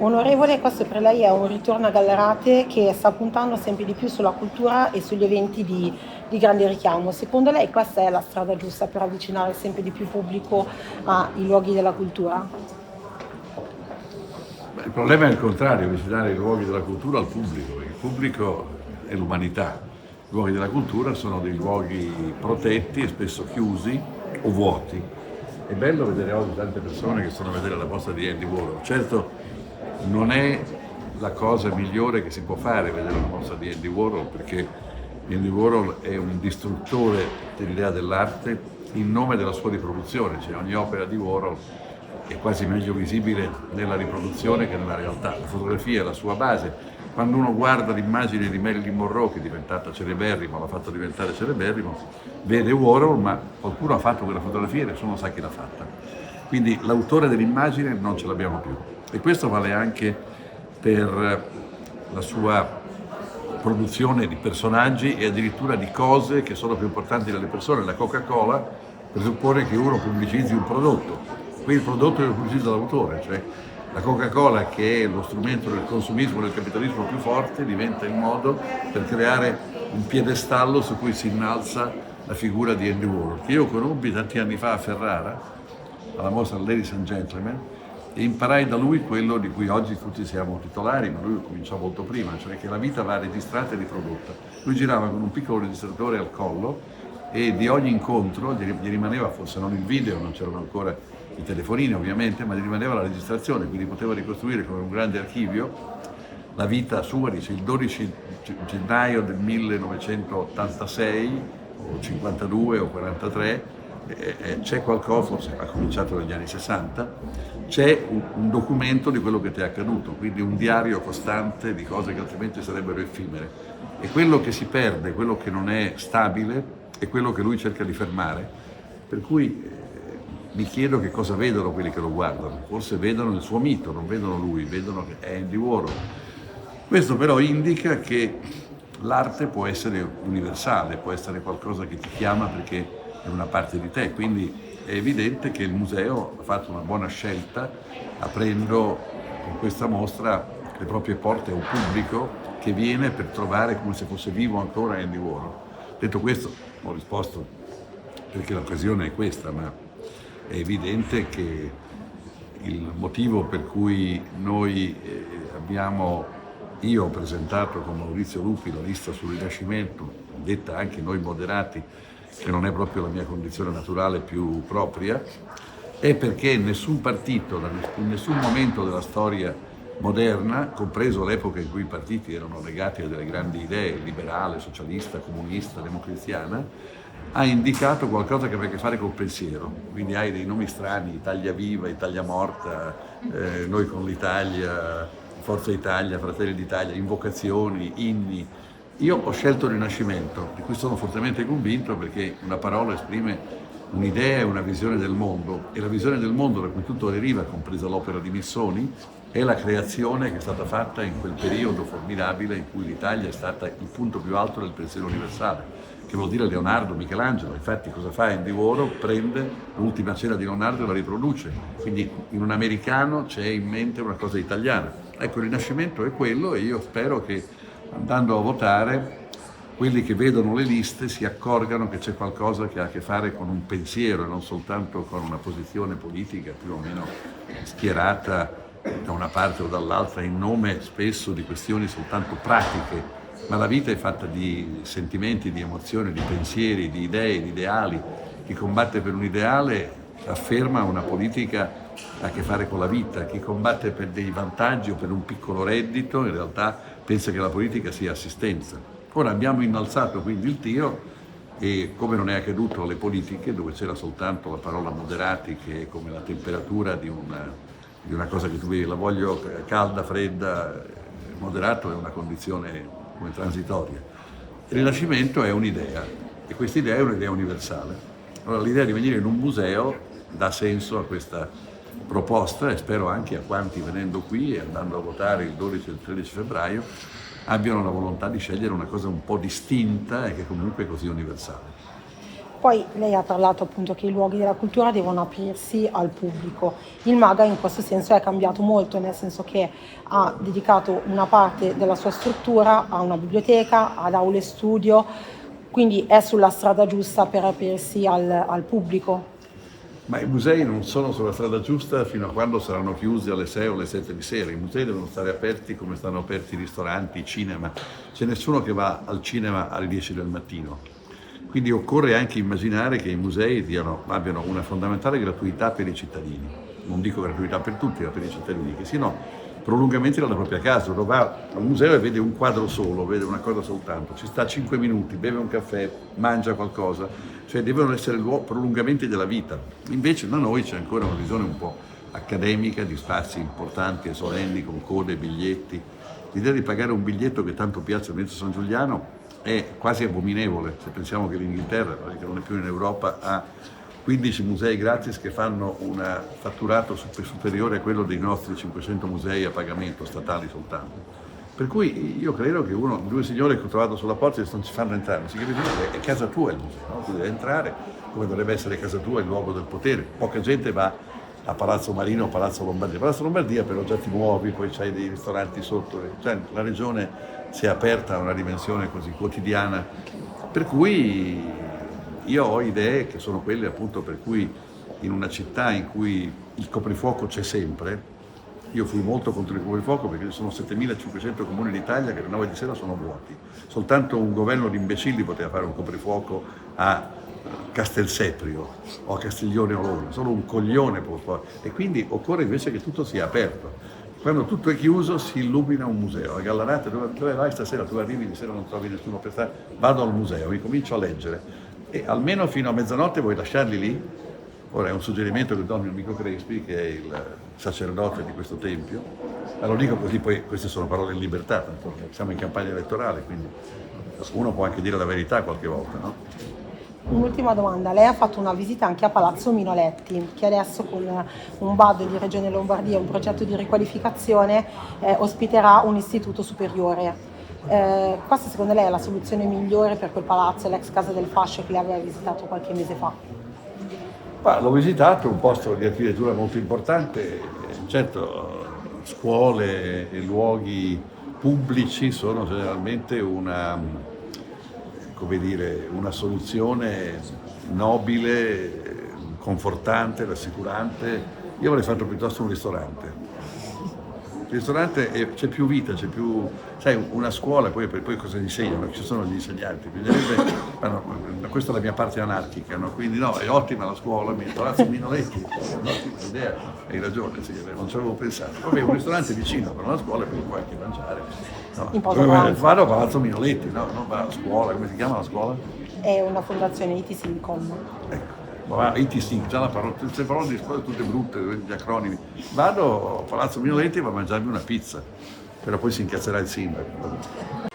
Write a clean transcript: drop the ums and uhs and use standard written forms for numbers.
Onorevole, questo per lei è un ritorno a Gallerate che sta puntando sempre di più sulla cultura e sugli eventi di grande richiamo. Secondo lei questa è la strada giusta per avvicinare sempre di più pubblico ai luoghi della cultura? Beh, il problema è il contrario, avvicinare i luoghi della cultura al pubblico, perché il pubblico è l'umanità. I luoghi della cultura sono dei luoghi protetti e spesso chiusi o vuoti. È bello vedere oggi tante persone che sono a vedere la mostra di Andy Warhol. Certo, non è la cosa migliore che si può fare vedere la mostra di Andy Warhol, perché Andy Warhol è un distruttore dell'idea dell'arte in nome della sua riproduzione, cioè ogni opera di Warhol è quasi meglio visibile nella riproduzione che nella realtà. La fotografia è la sua base. Quando uno guarda l'immagine di Marilyn Monroe, che è diventata celeberrima, l'ha fatto diventare celeberrimo, vede Warhol, ma qualcuno ha fatto quella fotografia e nessuno sa chi l'ha fatta. Quindi l'autore dell'immagine non ce l'abbiamo più. E questo vale anche per la sua produzione di personaggi e addirittura di cose che sono più importanti delle persone. La Coca-Cola presuppone che uno pubblicizzi un prodotto, qui il prodotto lo pubblicizza l'autore, cioè la Coca-Cola, che è lo strumento del consumismo e del capitalismo più forte, diventa il modo per creare un piedestallo su cui si innalza la figura di Andy Warhol, che io conobbi tanti anni fa a Ferrara, alla mostra Ladies and Gentlemen, e imparai da lui quello di cui oggi tutti siamo titolari, ma lui cominciò molto prima, cioè che la vita va registrata e riprodotta. Lui girava con un piccolo registratore al collo e di ogni incontro gli rimaneva, forse non il video, non c'erano ancora i telefonini ovviamente, ma gli rimaneva la registrazione, quindi poteva ricostruire con un grande archivio la vita sua. Dice il 12 gennaio del 1986 o 52 o 43 c'è qualcosa, forse ha cominciato negli anni 60, c'è un documento di quello che ti è accaduto, quindi un diario costante di cose che altrimenti sarebbero effimere. E quello che si perde, quello che non è stabile, è quello che lui cerca di fermare. Per cui mi chiedo che cosa vedono quelli che lo guardano. Forse vedono il suo mito, non vedono lui, vedono che è Andy Warhol. Questo però indica che l'arte può essere universale, può essere qualcosa che ti chiama perché è una parte di te, quindi è evidente che il museo ha fatto una buona scelta aprendo con questa mostra le proprie porte a un pubblico che viene per trovare come se fosse vivo ancora Andy Warhol. Detto questo, ho risposto perché l'occasione è questa, ma è evidente che il motivo per cui io ho presentato con Maurizio Lupi la lista sul Rinascimento, detta anche Noi Moderati, che non è proprio la mia condizione naturale più propria, è perché nessun partito, in nessun momento della storia moderna, compreso l'epoca in cui i partiti erano legati a delle grandi idee, liberale, socialista, comunista, democristiana, ha indicato qualcosa che aveva a che fare col pensiero. Quindi hai dei nomi strani, Italia Viva, Italia Morta, Noi con l'Italia, Forza Italia, Fratelli d'Italia, invocazioni, inni. Io ho scelto il Rinascimento, di cui sono fortemente convinto perché una parola esprime un'idea e una visione del mondo, e la visione del mondo da cui tutto deriva, compresa l'opera di Missoni, è la creazione che è stata fatta in quel periodo formidabile in cui l'Italia è stata il punto più alto del pensiero universale, che vuol dire Leonardo, Michelangelo. Infatti cosa fa Andy Warhol? Prende l'ultima cena di Leonardo e la riproduce, quindi in un americano c'è in mente una cosa italiana. Ecco, il Rinascimento è quello, e io spero che andando a votare quelli che vedono le liste si accorgano che c'è qualcosa che ha a che fare con un pensiero e non soltanto con una posizione politica più o meno schierata da una parte o dall'altra in nome spesso di questioni soltanto pratiche. Ma la vita è fatta di sentimenti, di emozioni, di pensieri, di idee, di ideali. Chi combatte per un ideale afferma una politica ha a che fare con la vita. Chi combatte per dei vantaggi o per un piccolo reddito in realtà pensa che la politica sia assistenza. Ora abbiamo innalzato quindi il tiro, e come non è accaduto alle politiche, dove c'era soltanto la parola moderati, che è come la temperatura di una cosa che tu vedi, la voglio calda, fredda, moderato è una condizione come transitoria. Il Rinascimento è un'idea, e questa idea è un'idea universale. Allora l'idea di venire in un museo dà senso a questa proposta, e spero anche a quanti venendo qui e andando a votare il 12 e il 13 febbraio abbiano la volontà di scegliere una cosa un po' distinta e che comunque è così universale. Poi lei ha parlato appunto che i luoghi della cultura devono aprirsi al pubblico. Il MAGA in questo senso è cambiato molto, nel senso che ha dedicato una parte della sua struttura a una biblioteca, ad aule studio, quindi è sulla strada giusta per aprirsi al pubblico. Ma i musei non sono sulla strada giusta fino a quando saranno chiusi alle 6 o alle 7 di sera. I musei devono stare aperti come stanno aperti i ristoranti, i cinema. C'è nessuno che va al cinema alle 10 del mattino. Quindi occorre anche immaginare che i musei abbiano una fondamentale gratuità per i cittadini. Non dico gratuità per tutti, ma per i cittadini, che siano prolungamenti dalla propria casa. Uno va al museo e vede un quadro solo, vede una cosa soltanto, ci sta 5 minuti, beve un caffè, mangia qualcosa, cioè devono essere prolungamenti della vita. Invece da noi c'è ancora una visione un po' accademica di spazi importanti e solenni con code, biglietti. L'idea di pagare un biglietto che tanto piace a Mezzo San Giuliano è quasi abominevole, se pensiamo che l'Inghilterra, che non è più in Europa, ha 15 musei gratis che fanno un fatturato superiore a quello dei nostri 500 musei a pagamento, statali soltanto. Per cui io credo che due signori che ho trovato sulla porta non ci fanno entrare, non si capisce che è casa tua il museo, no? Tu devi entrare come dovrebbe essere casa tua il luogo del potere. Poca gente va a Palazzo Marino o Palazzo Lombardia. Palazzo Lombardia però già ti muovi, poi c'hai dei ristoranti sotto, cioè la regione si è aperta a una dimensione così quotidiana, per cui io ho idee che sono quelle appunto per cui in una città in cui il coprifuoco c'è sempre. Io fui molto contro il coprifuoco perché ci sono 7.500 comuni d'Italia che alle 9 di sera sono vuoti. Soltanto un governo di imbecilli poteva fare un coprifuoco a Castelseprio o a Castiglione Olona, solo un coglione può fare. E quindi occorre invece che tutto sia aperto. Quando tutto è chiuso si illumina un museo. A Gallarate, dove vai stasera? Tu arrivi di sera non trovi nessuno per stare, vado al museo, mi comincio a leggere e almeno fino a mezzanotte vuoi lasciarli lì? Ora è un suggerimento che do al mio amico Crespi, che è il sacerdote di questo tempio, ma lo dico così, poi queste sono parole in libertà, tanto siamo in campagna elettorale, quindi uno può anche dire la verità qualche volta, no? Un'ultima domanda, lei ha fatto una visita anche a Palazzo Minoletti, che adesso con un BAD di Regione Lombardia, un progetto di riqualificazione, ospiterà un istituto superiore. Questa secondo lei è la soluzione migliore per quel palazzo, l'ex Casa del Fascio che lei aveva visitato qualche mese fa? L'ho visitato, un posto di architettura molto importante, certo scuole e luoghi pubblici sono generalmente una soluzione nobile, confortante, rassicurante. Io avrei fatto piuttosto un ristorante. Il ristorante c'è più vita, c'è più, sai, una scuola, poi cosa insegnano? Ci sono gli insegnanti, questa è la mia parte anarchica, no? Quindi no, è ottima la scuola, Palazzo Minoletti, è un'ottima idea, hai ragione, sì, non ci avevo pensato. Vabbè, un ristorante vicino per una scuola, quindi puoi anche mangiare. No? Vado a Palazzo Minoletti, no? Non vado a scuola, come si chiama la scuola? È una fondazione ITC Incom. Ecco. ITC, già la parola, queste parole di scuola tutte brutte, gli acronimi. Vado a Palazzo Minoletti e vado a mangiarmi una pizza, però poi si incazzerà il sindaco.